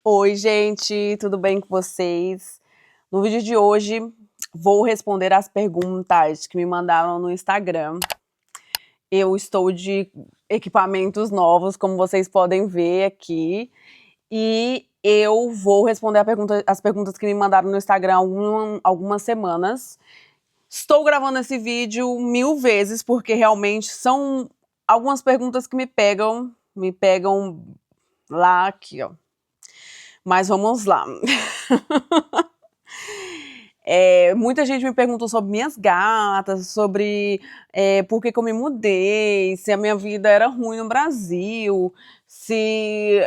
Oi, gente, tudo bem com vocês? No vídeo de hoje, vou responder as perguntas que me mandaram no Instagram. Eu estou de equipamentos novos, como vocês podem ver aqui, e eu vou responder as perguntas que me mandaram no Instagram há algumas semanas. Estou gravando esse vídeo 1000 vezes, porque realmente são algumas perguntas que me pegam lá aqui, ó. Mas vamos lá. Muita gente me perguntou sobre minhas gatas, sobre por que eu me mudei, se a minha vida era ruim no Brasil, se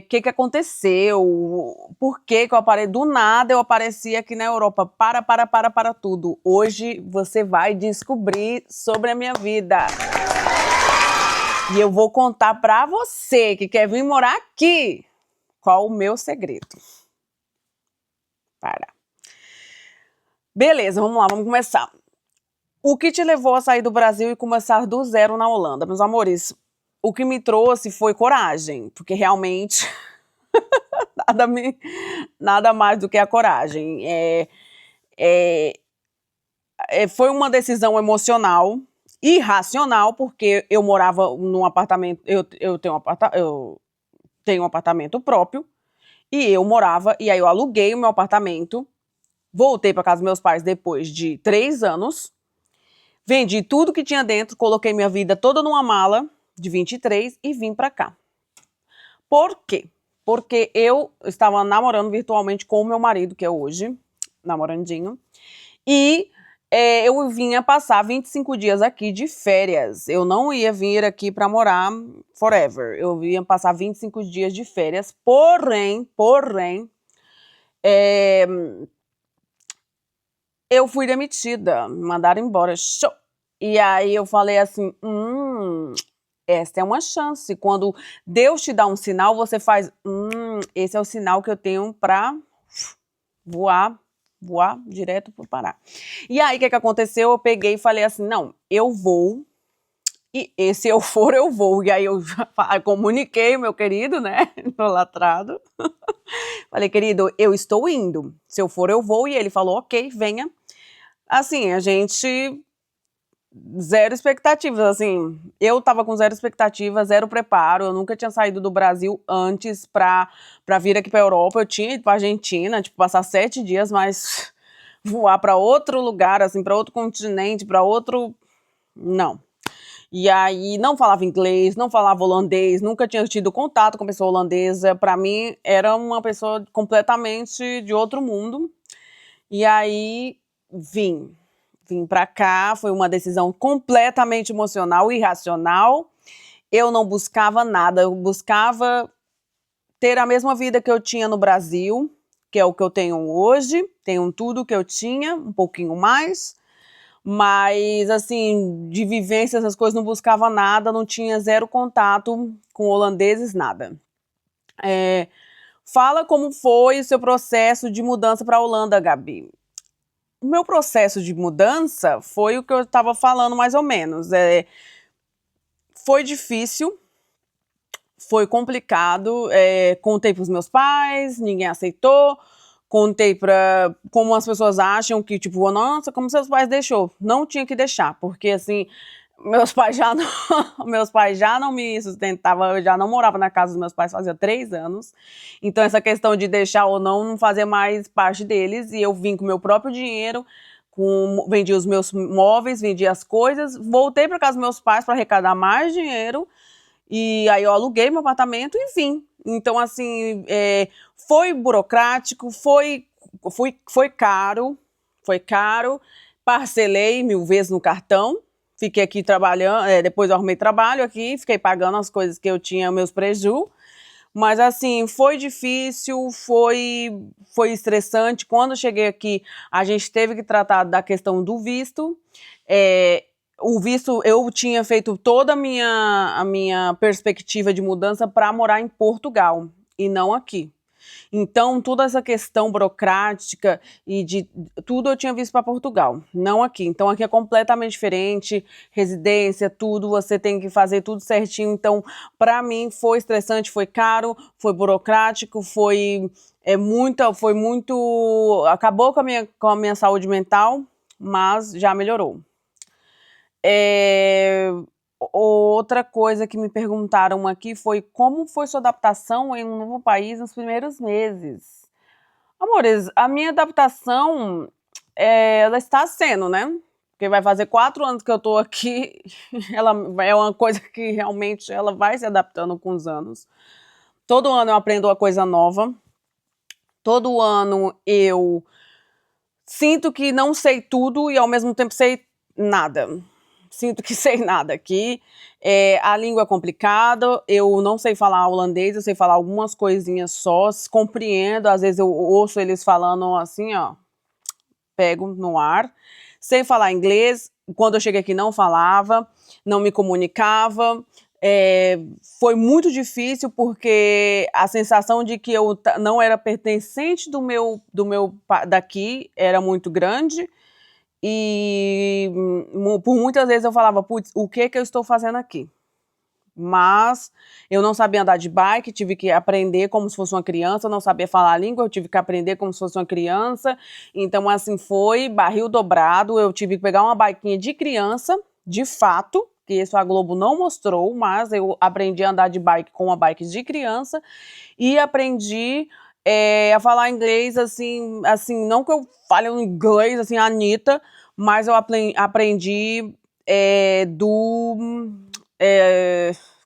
que aconteceu, por que eu apareci, do nada eu apareci aqui na Europa. Para tudo. Hoje você vai descobrir sobre a minha vida. E eu vou contar pra você que quer vir morar aqui qual o meu segredo. Beleza, vamos lá, vamos começar. O que te levou a sair do Brasil e começar do zero na Holanda? Meus amores, o que me trouxe foi coragem, porque realmente nada mais do que a coragem. Foi uma decisão emocional, irracional, porque eu morava num apartamento, eu tenho um apartamento próprio, e eu morava, e aí eu aluguei o meu apartamento, voltei para casa dos meus pais depois de 3 anos, vendi tudo que tinha dentro, coloquei minha vida toda numa mala de 23 e vim para cá. Por quê? Porque eu estava namorando virtualmente com o meu marido, que é hoje, namorandinho, e eu vinha passar 25 dias aqui de férias. Eu não ia vir aqui para morar forever. Eu vinha passar 25 dias de férias, porém, eu fui demitida, me mandaram embora. Show! E aí eu falei assim, essa é uma chance. Quando Deus te dá um sinal, você faz, esse é o sinal que eu tenho para voar direto pro Pará. E aí, o que aconteceu? Eu peguei e falei assim, não, eu vou, e se eu for, eu vou. E aí eu já comuniquei o meu querido, né, idolatrado. Falei, querido, eu estou indo, se eu for, eu vou. E ele falou, ok, venha. Assim, a gente... Zero expectativas, assim, eu tava com zero expectativas, zero preparo, eu nunca tinha saído do Brasil antes pra vir aqui pra Europa, eu tinha ido pra Argentina, tipo, passar 7 dias, mas voar pra outro lugar, assim, pra outro continente, pra outro... não. E aí, não falava inglês, não falava holandês, nunca tinha tido contato com pessoa holandesa, pra mim, era uma pessoa completamente de outro mundo, e aí, vim para cá, foi uma decisão completamente emocional, irracional. Eu não buscava nada, eu buscava ter a mesma vida que eu tinha no Brasil, que é o que eu tenho hoje, tenho tudo que eu tinha, um pouquinho mais, mas assim, de vivência, essas coisas, não buscava nada, não tinha zero contato com holandeses, nada. Fala como foi o seu processo de mudança para a Holanda, Gabi. O meu processo de mudança foi o que eu estava falando mais ou menos. Foi difícil, foi complicado, contei para os meus pais, ninguém aceitou, contei para como as pessoas acham que, tipo, nossa, como seus pais deixou? Não tinha que deixar, porque assim, meus pais já não me sustentavam, eu já não morava na casa dos meus pais fazia 3 anos, então essa questão de deixar ou não fazia mais parte deles, e eu vim com o meu próprio dinheiro, vendi os meus móveis, vendi as coisas, voltei para casa dos meus pais para arrecadar mais dinheiro, e aí eu aluguei meu apartamento e vim. Então, assim, foi burocrático, foi caro, parcelei 1000 vezes no cartão, fiquei aqui trabalhando, depois eu arrumei trabalho aqui, fiquei pagando as coisas que eu tinha, meus preju, mas assim, foi difícil, foi estressante. Quando eu cheguei aqui, a gente teve que tratar da questão do visto. O visto, eu tinha feito toda a minha perspectiva de mudança para morar em Portugal, e não aqui. Então, toda essa questão burocrática e de tudo eu tinha visto para Portugal, não aqui. Então, aqui é completamente diferente, residência, tudo, você tem que fazer tudo certinho. Então, para mim foi estressante, foi caro, foi burocrático, foi muito, acabou com a minha saúde mental, mas já melhorou. Outra coisa que me perguntaram aqui foi como foi sua adaptação em um novo país nos primeiros meses? Amores, a minha adaptação, ela está sendo, né? Porque vai fazer 4 anos que eu tô aqui, ela é uma coisa que realmente ela vai se adaptando com os anos. Todo ano eu aprendo uma coisa nova. Todo ano eu sinto que não sei tudo e ao mesmo tempo sei nada. Sinto que sei nada aqui. A língua é complicada, eu não sei falar holandês, eu sei falar algumas coisinhas só, compreendo, às vezes eu ouço eles falando assim, ó, pego no ar. Sei falar inglês, quando eu cheguei aqui não falava, não me comunicava. Foi muito difícil porque a sensação de que eu não era pertencente daqui era muito grande. E por muitas vezes eu falava, putz, o que eu estou fazendo aqui? Mas eu não sabia andar de bike, tive que aprender como se fosse uma criança, não sabia falar a língua, eu tive que aprender como se fosse uma criança. Então, assim, foi barril dobrado, eu tive que pegar uma biquinha de criança, de fato, que isso a Globo não mostrou, mas eu aprendi a andar de bike com uma bike de criança e aprendi a falar inglês, assim, não que eu fale um inglês, assim, Anitta, mas eu aprendi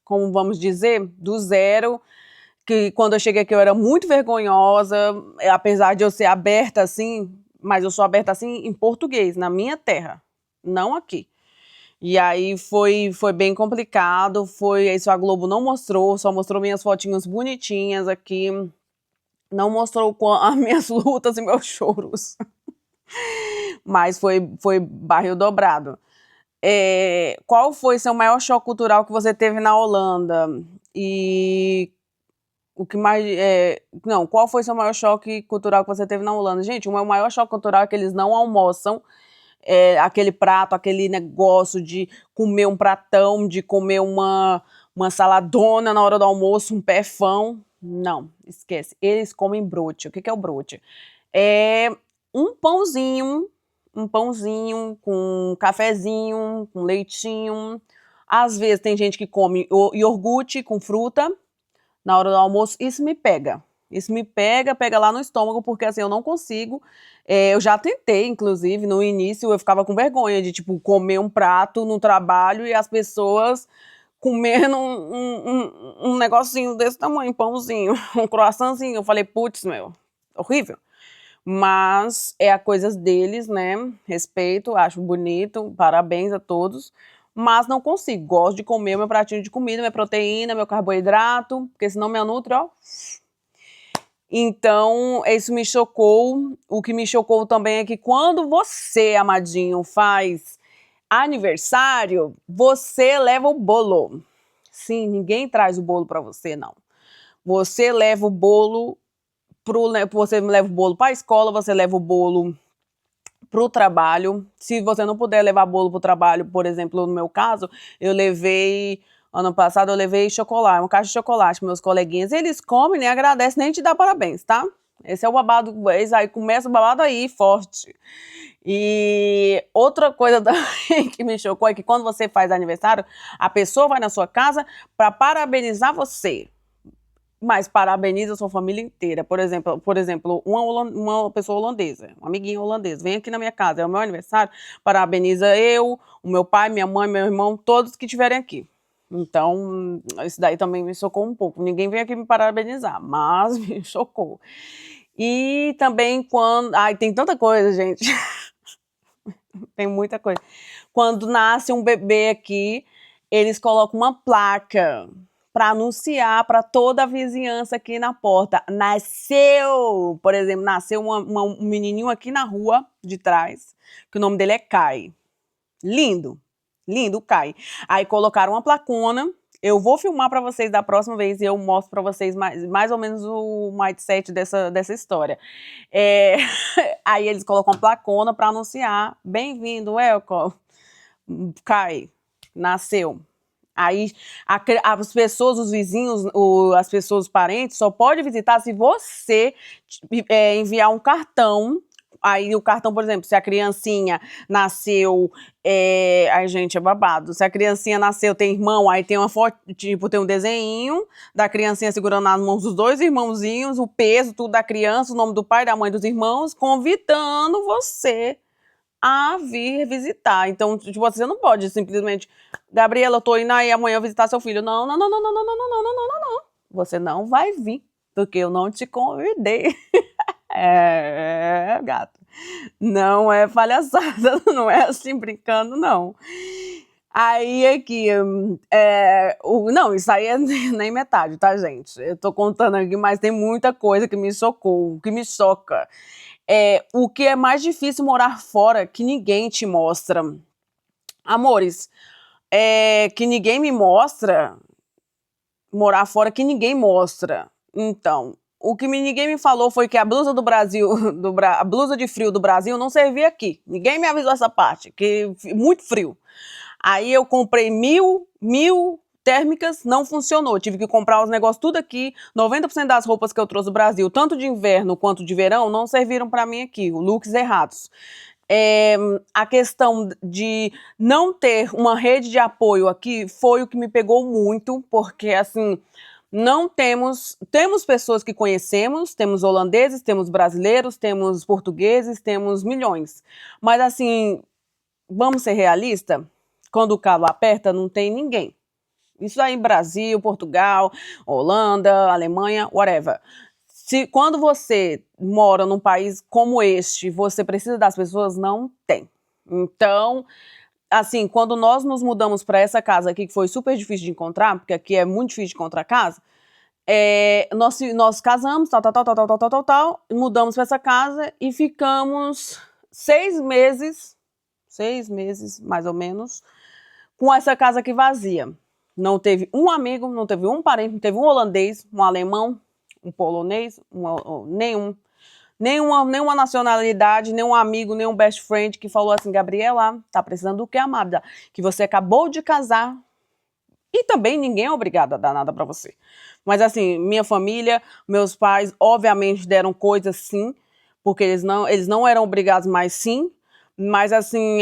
como vamos dizer, do zero, que quando eu cheguei aqui eu era muito vergonhosa, apesar de eu ser aberta assim, mas eu sou aberta assim em português, na minha terra, não aqui. E aí foi bem complicado, isso a Globo não mostrou, só mostrou minhas fotinhas bonitinhas aqui, não mostrou as minhas lutas e meus choros. Mas foi barril dobrado. Qual foi seu maior choque cultural que você teve na Holanda? E o que mais. Não, qual foi seu maior choque cultural que você teve na Holanda? Gente, o meu maior choque cultural é que eles não almoçam. Aquele prato, aquele negócio de comer um pratão, de comer uma saladona na hora do almoço, um pé-fão. Não, esquece. Eles comem brote. O que é o brote? É um pãozinho com cafezinho, com leitinho. Às vezes tem gente que come iogurte com fruta na hora do almoço. Isso me pega. Isso me pega lá no estômago, porque assim, eu não consigo. Eu já tentei, inclusive, no início eu ficava com vergonha de, tipo, comer um prato no trabalho e as pessoas comendo um negocinho desse tamanho, um pãozinho, um croissantzinho. Eu falei, putz, meu, horrível. Mas é a coisa deles, né? Respeito, acho bonito, parabéns a todos. Mas não consigo, gosto de comer meu pratinho de comida, minha proteína, meu carboidrato, porque senão minha nutri, ó. Então, isso me chocou. O que me chocou também é que quando você, amadinho, faz aniversário, você leva o bolo. Sim, ninguém traz o bolo para você, não. Você leva o bolo você leva o bolo para a escola, você leva o bolo para o trabalho. Se você não puder levar bolo para o trabalho, por exemplo, no meu caso, ano passado eu levei chocolate, uma caixa de chocolate para meus coleguinhas. Eles comem, nem agradecem, nem te dá parabéns, tá? Esse é o babado, aí começa o babado aí, forte. E outra coisa também que me chocou é que quando você faz aniversário, a pessoa vai na sua casa para parabenizar você. Mas parabeniza a sua família inteira. Por exemplo, uma pessoa holandesa, uma amiguinha holandesa, vem aqui na minha casa, é o meu aniversário, parabeniza eu, o meu pai, minha mãe, meu irmão, todos que estiverem aqui. Então, isso daí também me chocou um pouco. Ninguém vem aqui me parabenizar, mas me chocou. E também quando... Ai, tem tanta coisa, gente. Tem muita coisa. Quando nasce um bebê aqui, eles colocam uma placa para anunciar para toda a vizinhança aqui na porta. Nasceu, por exemplo, nasceu um menininho aqui na rua de trás, que o nome dele é Kai. Lindo, lindo, Kai. Aí colocaram uma placona Eu vou filmar pra vocês da próxima vez e eu mostro pra vocês mais ou menos o mindset dessa história. Aí eles colocam placona pra anunciar, bem-vindo, welcome, Kai, nasceu. Aí as pessoas, os vizinhos, as pessoas, os parentes, só pode visitar se você enviar um cartão. Aí o cartão, por exemplo, se a criancinha nasceu. Ai, gente, é babado. Se a criancinha nasceu, tem irmão, aí tem uma foto, tipo, tem um desenho da criancinha segurando nas mãos dos dois irmãozinhos, o peso, tudo da criança, o nome do pai, da mãe, dos irmãos, convidando você a vir visitar. Então, tipo, você não pode simplesmente, Gabriela, eu tô indo aí amanhã visitar seu filho. Não, não, não, não, não, não, não, não, não, não, não, não. Você não vai vir, porque eu não te convidei. Gato. Não é palhaçada, não é assim brincando, não. Aí aqui, não, isso aí é nem metade, tá, gente? Eu tô contando aqui, mas tem muita coisa que me chocou, que me choca. O que é mais difícil morar fora, que ninguém te mostra. Amores, que ninguém me mostra, morar fora que ninguém mostra. Então, o que ninguém me falou foi que a blusa do Brasil, a blusa de frio do Brasil não servia aqui. Ninguém me avisou essa parte, que muito frio. Aí eu comprei mil térmicas, não funcionou. Tive que comprar os negócios tudo aqui. 90% das roupas que eu trouxe do Brasil, tanto de inverno quanto de verão, não serviram para mim aqui. Looks errados. A questão de não ter uma rede de apoio aqui foi o que me pegou muito, porque assim, não temos pessoas que conhecemos, temos holandeses, temos brasileiros, temos portugueses, temos milhões. Mas assim, vamos ser realistas? Quando o calo aperta, não tem ninguém. Isso aí, Brasil, Portugal, Holanda, Alemanha, whatever. Quando você mora num país como este, você precisa das pessoas, não tem. Então, assim, quando nós nos mudamos para essa casa aqui, que foi super difícil de encontrar, porque aqui é muito difícil de encontrar casa, nós casamos, tal, mudamos para essa casa e ficamos 6 meses, mais ou menos, com essa casa aqui vazia. Não teve um amigo, não teve um parente, não teve um holandês, um alemão, um polonês, nenhuma nacionalidade, nenhum amigo, nenhum best friend que falou assim, Gabriela, tá precisando do que, amada? Que você acabou de casar e também ninguém é obrigado a dar nada pra você. Mas assim, minha família, meus pais, obviamente deram coisas sim, porque eles não eram obrigados, mas sim. Mas assim,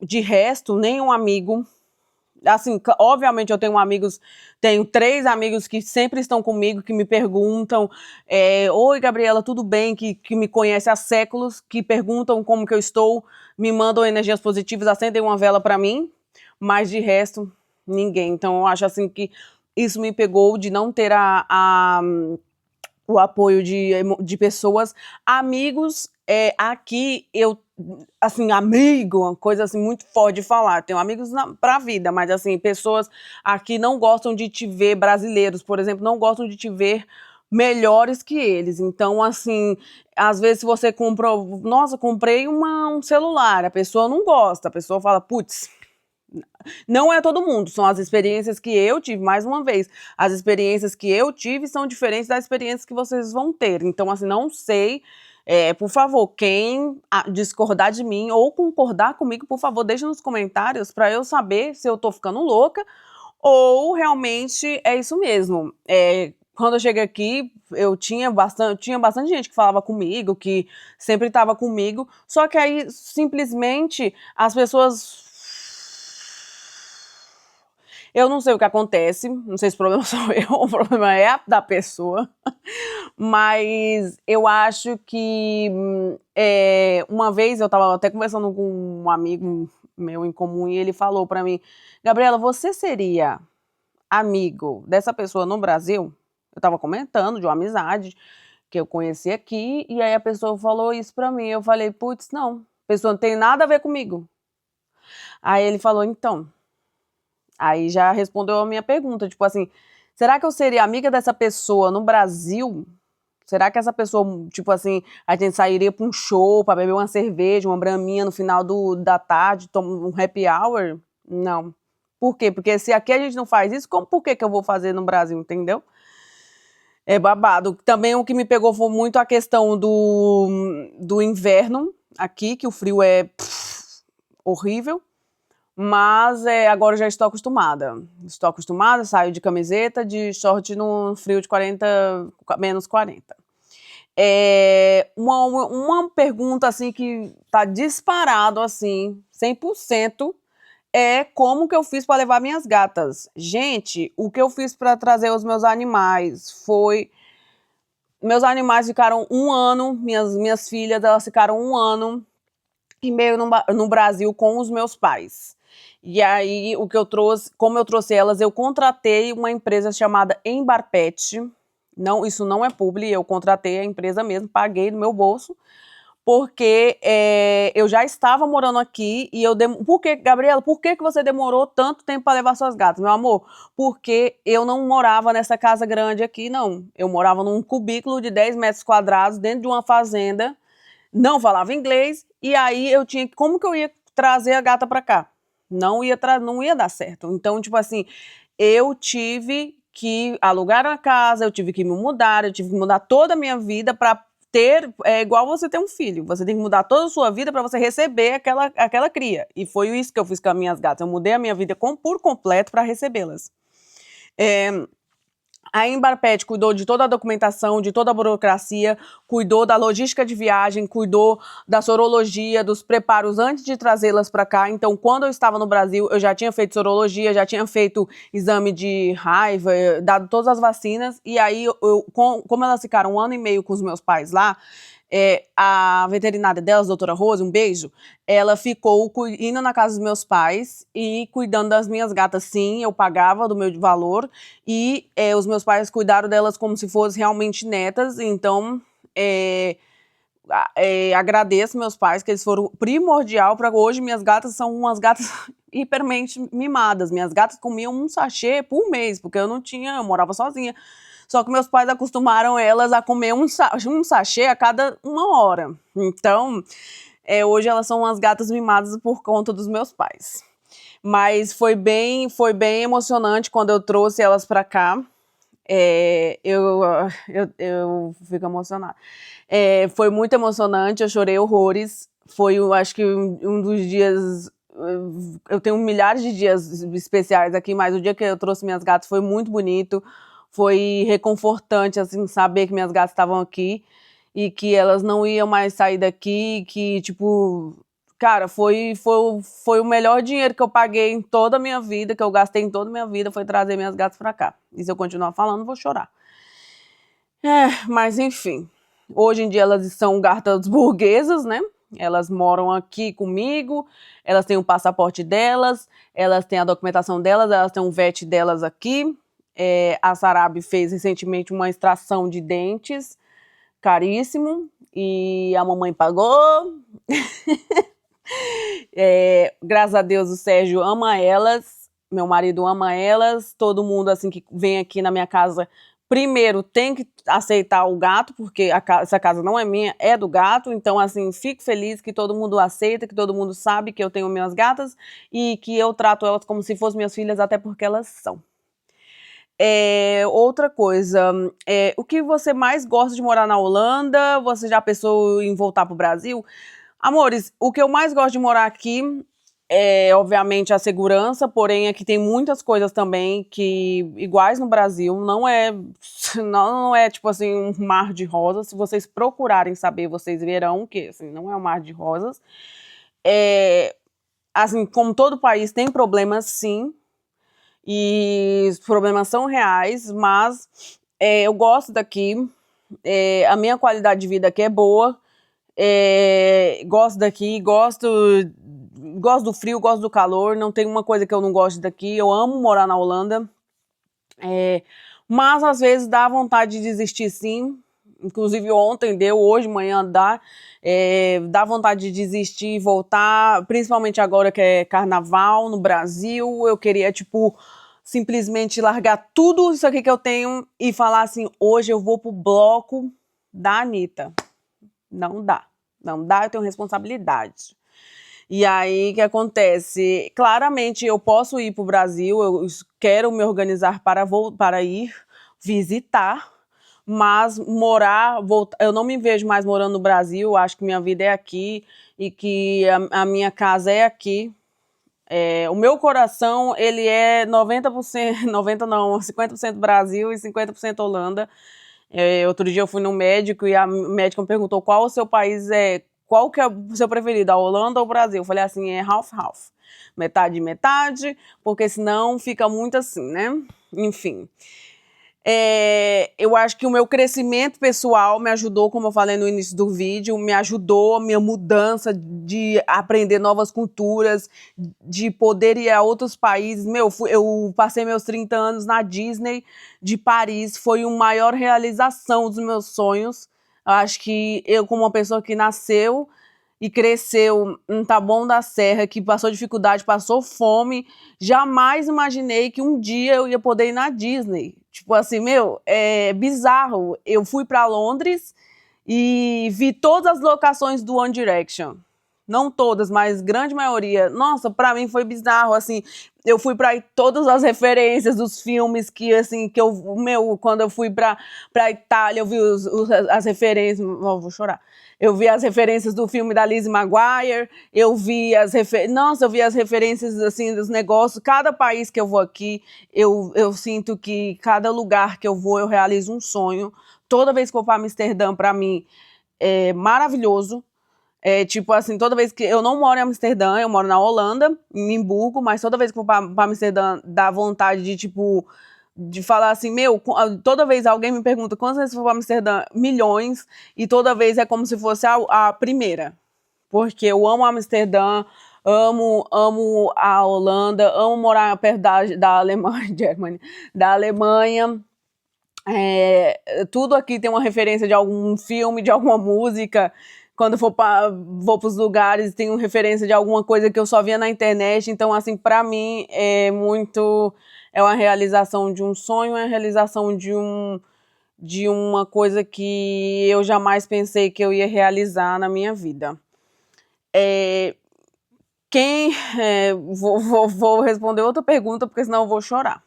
de resto, nenhum amigo. Assim, obviamente eu tenho 3 amigos que sempre estão comigo, que me perguntam, oi Gabriela, tudo bem? Que me conhece há séculos, que perguntam como que eu estou, me mandam energias positivas, acendem uma vela para mim, mas de resto, ninguém. Então eu acho assim que isso me pegou de não ter o apoio de pessoas, amigos, aqui eu, assim, amigo, uma coisa assim muito forte de falar, tenho amigos pra vida, mas assim, pessoas aqui não gostam de te ver, brasileiros, por exemplo, não gostam de te ver melhores que eles, então assim, às vezes se você comprou, nossa, comprei um celular, a pessoa não gosta, a pessoa fala, putz, não é todo mundo, são as experiências que eu tive, mais uma vez, as experiências que eu tive são diferentes das experiências que vocês vão ter. Então, assim, não sei, por favor, quem discordar de mim ou concordar comigo, por favor, deixa nos comentários para eu saber se eu tô ficando louca ou realmente é isso mesmo. Quando eu cheguei aqui, eu tinha bastante gente que falava comigo, que sempre estava comigo, só que aí simplesmente as pessoas. Eu não sei o que acontece, não sei se o problema sou eu, o problema é da pessoa, mas eu acho que uma vez eu estava até conversando com um amigo meu em comum e ele falou para mim, Gabriela, você seria amigo dessa pessoa no Brasil? Eu estava comentando de uma amizade que eu conheci aqui e aí a pessoa falou isso para mim, eu falei, putz, não, a pessoa não tem nada a ver comigo. Aí ele falou, então... Aí já respondeu a minha pergunta, tipo assim, será que eu seria amiga dessa pessoa no Brasil? Será que essa pessoa, tipo assim, a gente sairia para um show, para beber uma cerveja, uma braminha no final da tarde, tomar um happy hour? Não. Por quê? Porque se aqui a gente não faz isso, por que eu vou fazer no Brasil, entendeu? É babado. Também o que me pegou foi muito a questão do inverno aqui, que o frio é horrível. Mas agora eu já estou acostumada. Estou acostumada, saio de camiseta, de short no frio de 40, menos 40. Uma pergunta assim que tá disparado assim, 100%, é como que eu fiz para levar minhas gatas. Gente, o que eu fiz para trazer os meus animais foi... Meus animais ficaram 1 ano, minhas filhas, elas ficaram 1 ano e meio no Brasil com os meus pais. E aí, o que eu trouxe, como eu trouxe elas, eu contratei uma empresa chamada Embarpet. Não, isso não é publi, eu contratei a empresa mesmo, paguei do meu bolso, porque eu já estava morando aqui e Por que, Gabriela, por que você demorou tanto tempo para levar suas gatas, meu amor? Porque eu não morava nessa casa grande aqui, não. Eu morava num cubículo de 10 metros quadrados dentro de uma fazenda, não falava inglês, e aí eu tinha... Como que eu ia trazer a gata para cá? Não ia dar certo. Então, tipo assim, eu tive que alugar uma casa, eu tive que me mudar, eu tive que mudar toda a minha vida para ter... É igual você ter um filho. Você tem que mudar toda a sua vida para você receber aquela cria. E foi isso que eu fiz com as minhas gatas. Eu mudei a minha vida por completo para recebê-las. A Embarpet cuidou de toda a documentação, de toda a burocracia, cuidou da logística de viagem, cuidou da sorologia, dos preparos antes de trazê-las para cá. Então, quando eu estava no Brasil, eu já tinha feito sorologia, já tinha feito exame de raiva, dado todas as vacinas. E aí, como elas ficaram 1 ano e meio com os meus pais lá, a veterinária delas, doutora Rose, um beijo, ela ficou indo na casa dos meus pais e cuidando das minhas gatas, sim, eu pagava do meu valor, e os meus pais cuidaram delas como se fossem realmente netas. Então, agradeço meus pais, que eles foram primordial para hoje. Minhas gatas são umas gatas hipermente mimadas. Minhas gatas comiam um sachê por mês, porque eu morava sozinha. Só que meus pais acostumaram elas a comer um sachê a cada 1 hora. Então, hoje elas são umas gatas mimadas por conta dos meus pais. Mas foi bem emocionante quando eu trouxe elas para cá. Eu fico emocionada. Foi muito emocionante, eu chorei horrores. Foi, acho que, um dos dias... Eu tenho milhares de dias especiais aqui, mas o dia que eu trouxe minhas gatas foi muito bonito. Foi reconfortante, assim, saber que minhas gatas estavam aqui e que elas não iam mais sair daqui, que, tipo... Cara, foi o melhor dinheiro que eu paguei em toda a minha vida, que eu gastei em toda a minha vida, foi trazer minhas gatas pra cá. E se eu continuar falando, vou chorar. Mas enfim. Hoje em dia elas são gatas burguesas, né? Elas moram aqui comigo, elas têm o passaporte delas, elas têm a documentação delas, elas têm o VET delas aqui. A Sarabi fez recentemente uma extração de dentes, caríssimo, e a mamãe pagou. Graças a Deus o Sérgio ama elas, meu marido ama elas, todo mundo assim que vem aqui na minha casa, primeiro tem que aceitar o gato, porque essa casa não é minha, é do gato. Então assim, fico feliz que todo mundo aceita, que todo mundo sabe que eu tenho minhas gatas e que eu trato elas como se fossem minhas filhas, até porque elas são. Outra coisa, o que você mais gosta de morar na Holanda? Você já pensou em voltar para o Brasil? Amores, o que eu mais gosto de morar aqui é, obviamente, a segurança, porém aqui tem muitas coisas também que, iguais no Brasil, não é tipo assim, um mar de rosas. Se vocês procurarem saber, vocês verão que assim, não é um mar de rosas. Assim, como todo país tem problemas, sim, e os problemas são reais, mas eu gosto daqui, a minha qualidade de vida aqui é boa. Gosto daqui, gosto do frio, gosto do calor, não tem uma coisa que eu não gosto daqui. Eu amo morar na Holanda, mas às vezes dá vontade de desistir, sim. Inclusive ontem deu, hoje, amanhã dá vontade de desistir e voltar, principalmente agora que é carnaval no Brasil. Eu queria, tipo, simplesmente largar tudo isso aqui que eu tenho e falar assim: hoje eu vou pro bloco da Anitta. Não dá, eu tenho responsabilidade. E aí, o que acontece? Claramente, eu posso ir para o Brasil, eu quero me organizar para ir visitar, mas eu não me vejo mais morando no Brasil, acho que minha vida é aqui e que a minha casa é aqui. O meu coração, ele é 90%, 90 não, 50% Brasil e 50% Holanda. Outro dia eu fui no médico e a médica me perguntou qual o seu país qual que é o seu preferido, a Holanda ou o Brasil? Eu falei assim, é half-half, metade metade, porque senão fica muito assim, né? Enfim. Eu acho que o meu crescimento pessoal me ajudou, como eu falei no início do vídeo, me ajudou a minha mudança de aprender novas culturas, de poder ir a outros países. Eu passei meus 30 anos na Disney de Paris, foi a maior realização dos meus sonhos. Eu acho que eu, como uma pessoa que nasceu e cresceu em Taboão da Serra, que passou dificuldade, passou fome, jamais imaginei que um dia eu ia poder ir na Disney. Tipo assim, é bizarro. Eu fui para Londres e vi todas as locações do One Direction. Não todas, mas grande maioria. Nossa, para mim foi bizarro, assim. Eu fui para todas as referências dos filmes que, assim, quando eu fui para Itália, eu vi as referências. Oh, vou chorar. Eu vi as referências do filme da Lizzie McGuire, eu vi as referências, assim, dos negócios. Cada país que eu vou aqui, eu sinto que cada lugar que eu vou, eu realizo um sonho. Toda vez que eu vou para Amsterdã, para mim, é maravilhoso. Tipo assim, toda vez que eu não moro em Amsterdã, eu moro na Holanda, em Limburgo, mas toda vez que eu vou pra Amsterdã, dá vontade de, tipo, de falar assim, toda vez alguém me pergunta quantas vezes eu vou pra Amsterdã? Milhões, e toda vez é como se fosse a primeira. Porque eu amo Amsterdã, amo a Holanda, amo morar perto da Alemanha, Germany, da Alemanha. Tudo aqui tem uma referência de algum filme, de alguma música. Quando vou para os lugares, tem uma referência de alguma coisa que eu só via na internet. Então, assim, para mim é uma realização de um sonho, é uma realização de uma coisa que eu jamais pensei que eu ia realizar na minha vida. Vou responder outra pergunta, porque senão eu vou chorar.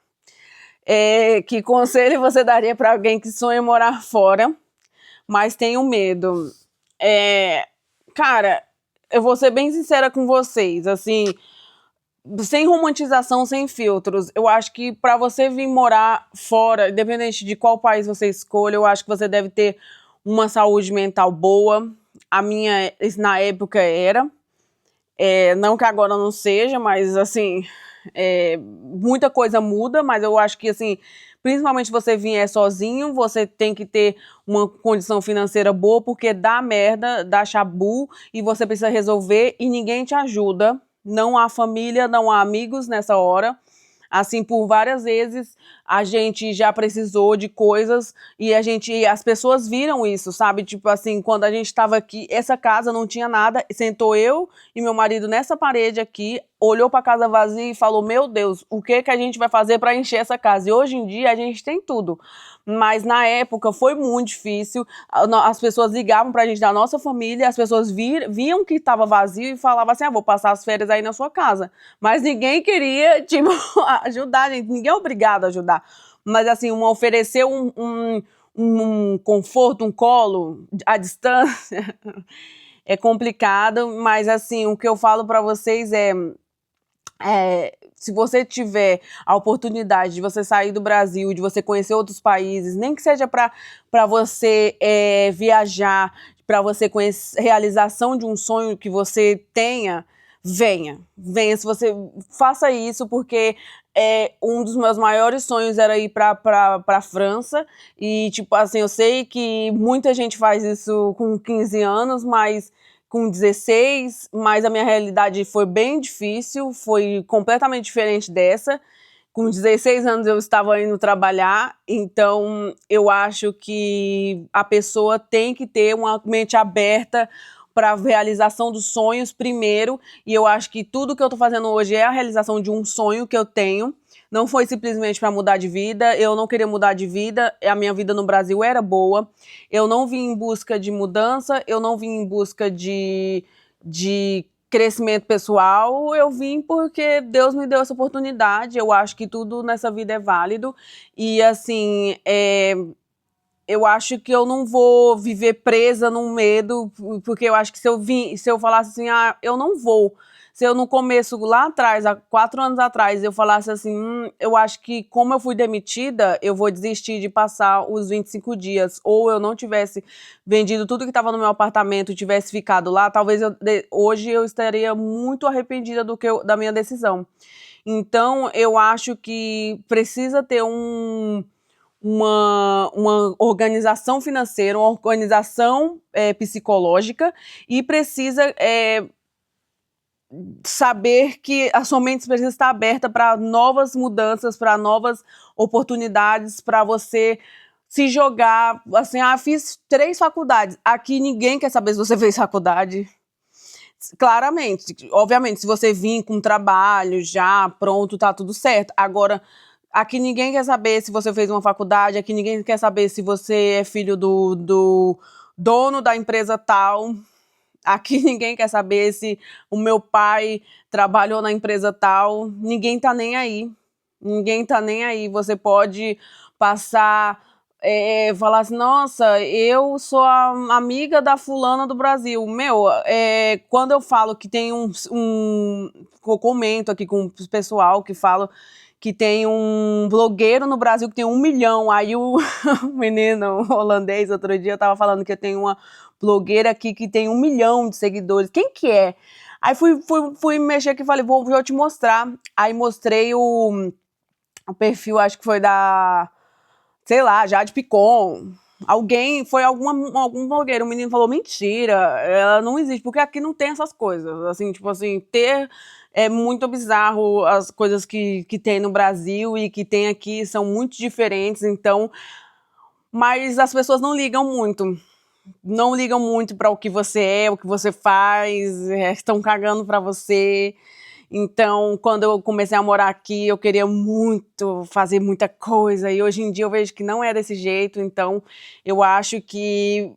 Que conselho você daria para alguém que sonha morar fora, mas tem medo? Cara, eu vou ser bem sincera com vocês, assim, sem romantização, sem filtros. Eu acho que para você vir morar fora, independente de qual país você escolha, eu acho que você deve ter uma saúde mental boa. A minha, na época, era. Não que agora não seja, mas assim, muita coisa muda, mas eu acho que assim, principalmente se você vier sozinho, você tem que ter uma condição financeira boa, porque dá merda, dá chabu, e você precisa resolver e ninguém te ajuda. Não há família, não há amigos nessa hora. Assim, por várias vezes a gente já precisou de coisas e as pessoas viram isso, sabe? Tipo assim, quando a gente estava aqui, essa casa não tinha nada, sentou eu e meu marido nessa parede aqui, olhou para a casa vazia e falou: meu Deus, o que que a gente vai fazer para encher essa casa? E hoje em dia a gente tem tudo. Mas na época foi muito difícil, as pessoas ligavam pra gente da nossa família, as pessoas viam que estava vazio e falavam assim: vou passar as férias aí na sua casa. Mas ninguém queria, tipo, ajudar, gente, ninguém é obrigado a ajudar. Mas assim, oferecer um conforto, um colo à distância é complicado, mas assim, o que eu falo pra vocês se você tiver a oportunidade de você sair do Brasil, de você conhecer outros países, nem que seja para você viajar, para você conhecer realização de um sonho que você tenha, venha. Se você faça isso, porque um dos meus maiores sonhos era ir para a França, e tipo assim, eu sei que muita gente faz isso com 15 anos, mas com 16, mas a minha realidade foi bem difícil, foi completamente diferente dessa. Com 16 anos eu estava indo trabalhar, então eu acho que a pessoa tem que ter uma mente aberta para a realização dos sonhos primeiro, e eu acho que tudo que eu estou fazendo hoje é a realização de um sonho que eu tenho. Não foi simplesmente para mudar de vida, eu não queria mudar de vida, a minha vida no Brasil era boa, eu não vim em busca de mudança, eu não vim em busca de crescimento pessoal, eu vim porque Deus me deu essa oportunidade. Eu acho que tudo nessa vida é válido. E, assim, eu acho que eu não vou viver presa num medo, porque eu acho que se eu falasse assim, eu não vou. Se eu no começo, lá atrás, há 4 anos atrás, eu falasse assim, eu acho que como eu fui demitida, eu vou desistir de passar os 25 dias, ou eu não tivesse vendido tudo que estava no meu apartamento e tivesse ficado lá, talvez hoje eu estaria muito arrependida da minha decisão. Então, eu acho que precisa ter uma organização financeira, uma organização psicológica e precisa saber que a sua mente precisa estar aberta para novas mudanças, para novas oportunidades, para você se jogar, assim, fiz 3 faculdades, aqui ninguém quer saber se você fez faculdade. Claramente, obviamente, se você vir com trabalho já pronto, tá tudo certo. Agora, aqui ninguém quer saber se você fez uma faculdade, aqui ninguém quer saber se você é filho do dono da empresa tal. Aqui ninguém quer saber se o meu pai trabalhou na empresa tal. Ninguém tá nem aí. Ninguém tá nem aí. Você pode passar, falar assim, nossa, eu sou a amiga da fulana do Brasil. Meu, quando eu falo que tem eu comento aqui com o pessoal que fala que tem um blogueiro no Brasil que tem 1 milhão. Aí o menino holandês, outro dia, eu tava falando que eu tenho uma blogueira aqui que tem 1 milhão de seguidores. Quem que é? Aí fui mexer aqui e falei, vou te mostrar. Aí mostrei o perfil, acho que foi da, sei lá, Jade Picon. Algum blogueiro, o menino falou, mentira, ela não existe, porque aqui não tem essas coisas, assim, tipo assim, é muito bizarro as coisas que tem no Brasil e que tem aqui, são muito diferentes, então, mas as pessoas não ligam muito para o que você é, o que você faz, estão cagando para você. Então, quando eu comecei a morar aqui, eu queria muito fazer muita coisa, e hoje em dia eu vejo que não é desse jeito, então eu acho que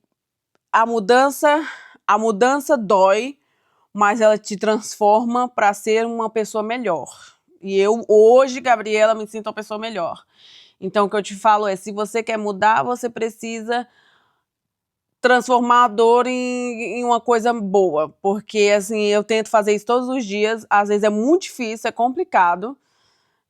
a mudança, a mudança dói, mas ela te transforma para ser uma pessoa melhor. E eu, hoje, Gabriela, me sinto uma pessoa melhor. Então, o que eu te falo é, se você quer mudar, você precisa transformar a dor em uma coisa boa, porque assim, eu tento fazer isso todos os dias, às vezes é muito difícil, é complicado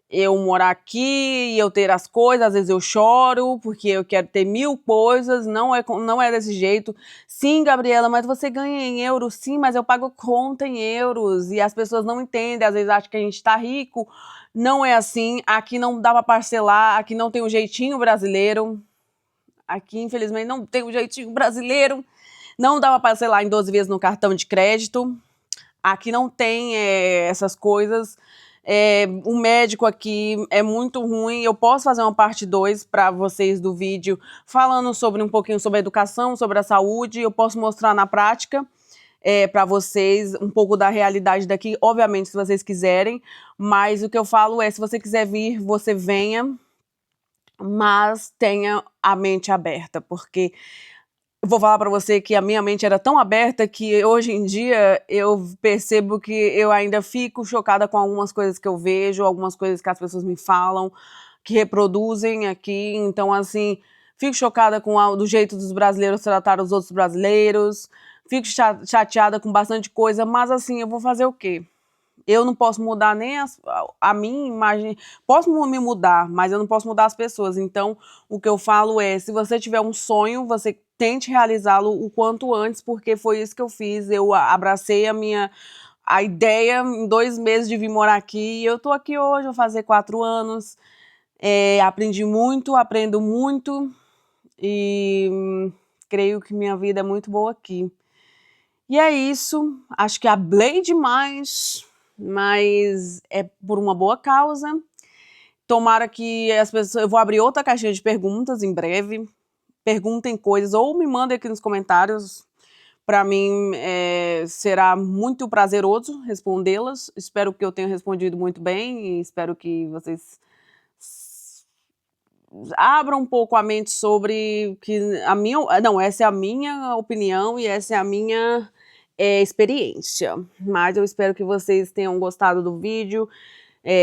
eu morar aqui e eu ter as coisas, às vezes eu choro, porque eu quero ter 1000 coisas, não é desse jeito. Sim, Gabriela, mas você ganha em euros, sim, mas eu pago conta em euros, e as pessoas não entendem, às vezes acham que a gente tá rico, não é assim, aqui não dá pra parcelar, aqui não tem um jeitinho brasileiro, aqui, infelizmente, não tem um jeitinho brasileiro. Não dá para parcelar em 12 vezes no cartão de crédito. Aqui não tem essas coisas. O médico aqui é muito ruim. Eu posso fazer uma parte 2 para vocês do vídeo falando sobre um pouquinho sobre a educação, sobre a saúde. Eu posso mostrar na prática para vocês um pouco da realidade daqui. Obviamente, se vocês quiserem. Mas o que eu falo é, se você quiser vir, você venha, mas tenha a mente aberta, porque eu vou falar para você que a minha mente era tão aberta que hoje em dia eu percebo que eu ainda fico chocada com algumas coisas que eu vejo, algumas coisas que as pessoas me falam, que reproduzem aqui. Então, assim, fico chocada do jeito dos brasileiros tratar os outros brasileiros, fico chateada com bastante coisa, mas assim, eu vou fazer o quê? Eu não posso mudar nem a minha imagem, posso me mudar, mas eu não posso mudar as pessoas. Então, o que eu falo é, se você tiver um sonho, você tente realizá-lo o quanto antes, porque foi isso que eu fiz. Eu abracei a ideia em 2 meses de vir morar aqui, e eu tô aqui hoje, vou fazer 4 anos, aprendi muito, aprendo muito, e creio que minha vida é muito boa aqui. E é isso, acho que hablei demais, mas é por uma boa causa. Tomara que as pessoas... Eu vou abrir outra caixinha de perguntas em breve. Perguntem coisas ou me mandem aqui nos comentários. Para mim será muito prazeroso respondê-las. Espero que eu tenha respondido muito bem e espero que vocês abram um pouco a mente sobre que essa é a minha opinião e essa é a minha experiência. Mas eu espero que vocês tenham gostado do vídeo.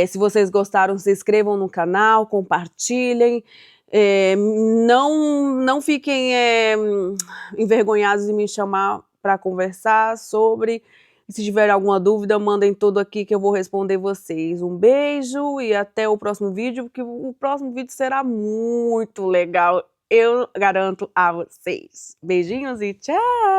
Se vocês gostaram, se inscrevam no canal, compartilhem. Não fiquem envergonhados de me chamar para conversar sobre. Se tiver alguma dúvida, mandem tudo aqui que eu vou responder vocês. Um beijo e até o próximo vídeo, porque o próximo vídeo será muito legal. Eu garanto a vocês. Beijinhos e tchau!